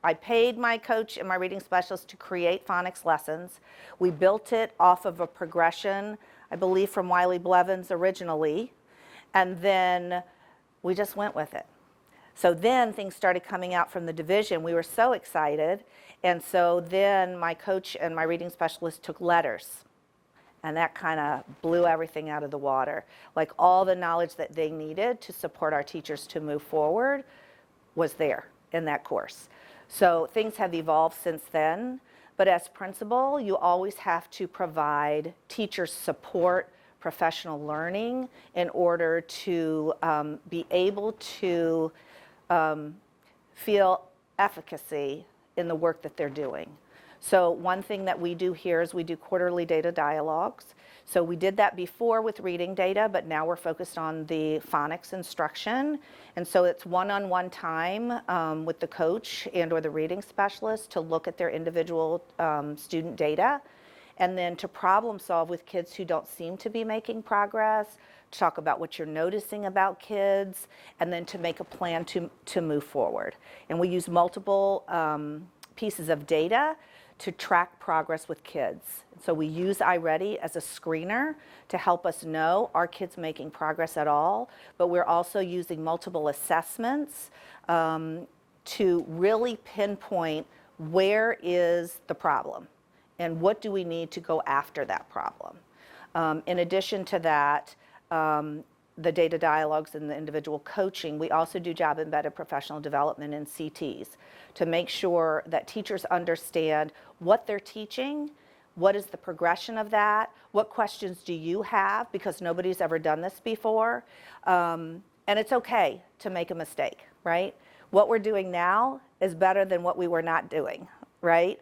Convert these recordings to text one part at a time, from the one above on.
I paid my coach and my reading specialist to create phonics lessons. We built it off of a progression, I believe, from Wiley Blevins originally, and then we just went with it. So then things started coming out from the division. We were so excited, and so then my coach and my reading specialist took letters, and that kind of blew everything out of the water. Like, all the knowledge that they needed to support our teachers to move forward was there in that course. So things have evolved since then, but as principal, you always have to provide teachers support, professional learning, in order to be able to feel efficacy in the work that they're doing. So one thing that we do here is we do quarterly data dialogues. So we did that before with reading data, but now we're focused on the phonics instruction. And so it's one-on-one time with the coach and or the reading specialist to look at their individual student data, and then to problem solve with kids who don't seem to be making progress, to talk about what you're noticing about kids, and then to make a plan to move forward. And we use multiple pieces of data to track progress with kids. So we use iReady as a screener to help us know, are kids making progress at all? But we're also using multiple assessments to really pinpoint where is the problem and what do we need to go after that problem. In addition to that, the data dialogues and the individual coaching, we also do job embedded professional development in CTs to make sure that teachers understand what they're teaching, what is the progression of that, what questions do you have, because nobody's ever done this before, and it's okay to make a mistake, right? What we're doing now is better than what we were not doing, right?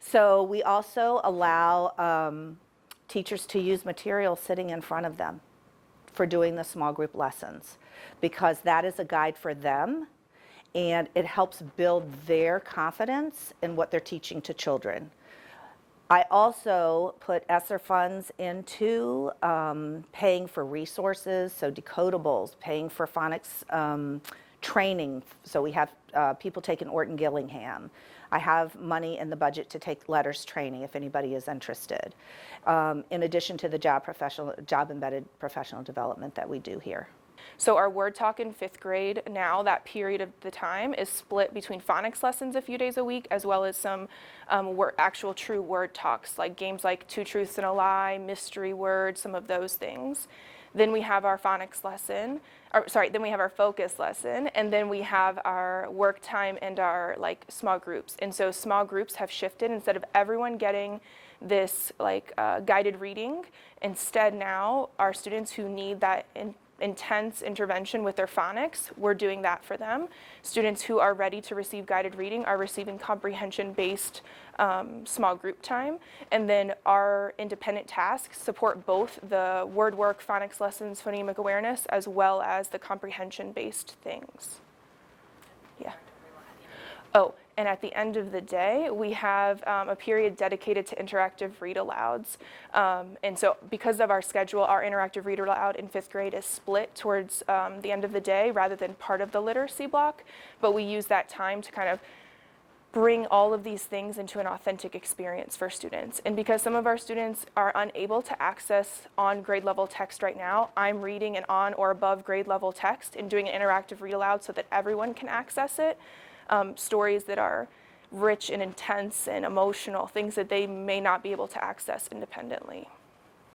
So we also allow teachers to use material sitting in front of them for doing the small group lessons, because that is a guide for them and it helps build their confidence in what they're teaching to children. I also put ESSER funds into paying for resources, so decodables, paying for phonics training. So we have people taking Orton Gillingham. I have money in the budget to take letters training if anybody is interested, in addition to the job embedded professional development that we do here. So our Word Talk in 5th grade now, that period of the time is split between phonics lessons a few days a week, as well as some actual true word talks, like games like Two Truths and a Lie, Mystery Word, some of those things. Then we have our phonics lesson, then we have our focus lesson, and then we have our work time and our small groups. And so small groups have shifted. Instead of everyone getting this guided reading, instead now our students who need that intense intervention with their phonics, we're doing that for them. Students who are ready to receive guided reading are receiving comprehension-based small group time. And then our independent tasks support both the word work, phonics lessons, phonemic awareness, as well as the comprehension-based things. Yeah. Oh, and at the end of the day, we have a period dedicated to interactive read-alouds. And so because of our schedule, our interactive read-aloud in 5th grade is split towards the end of the day rather than part of the literacy block. But we use that time to kind of bring all of these things into an authentic experience for students. And because some of our students are unable to access on grade level text right now, I'm reading an on or above grade level text and doing an interactive read-aloud so that everyone can access it. Stories that are rich and intense and emotional, things that they may not be able to access independently.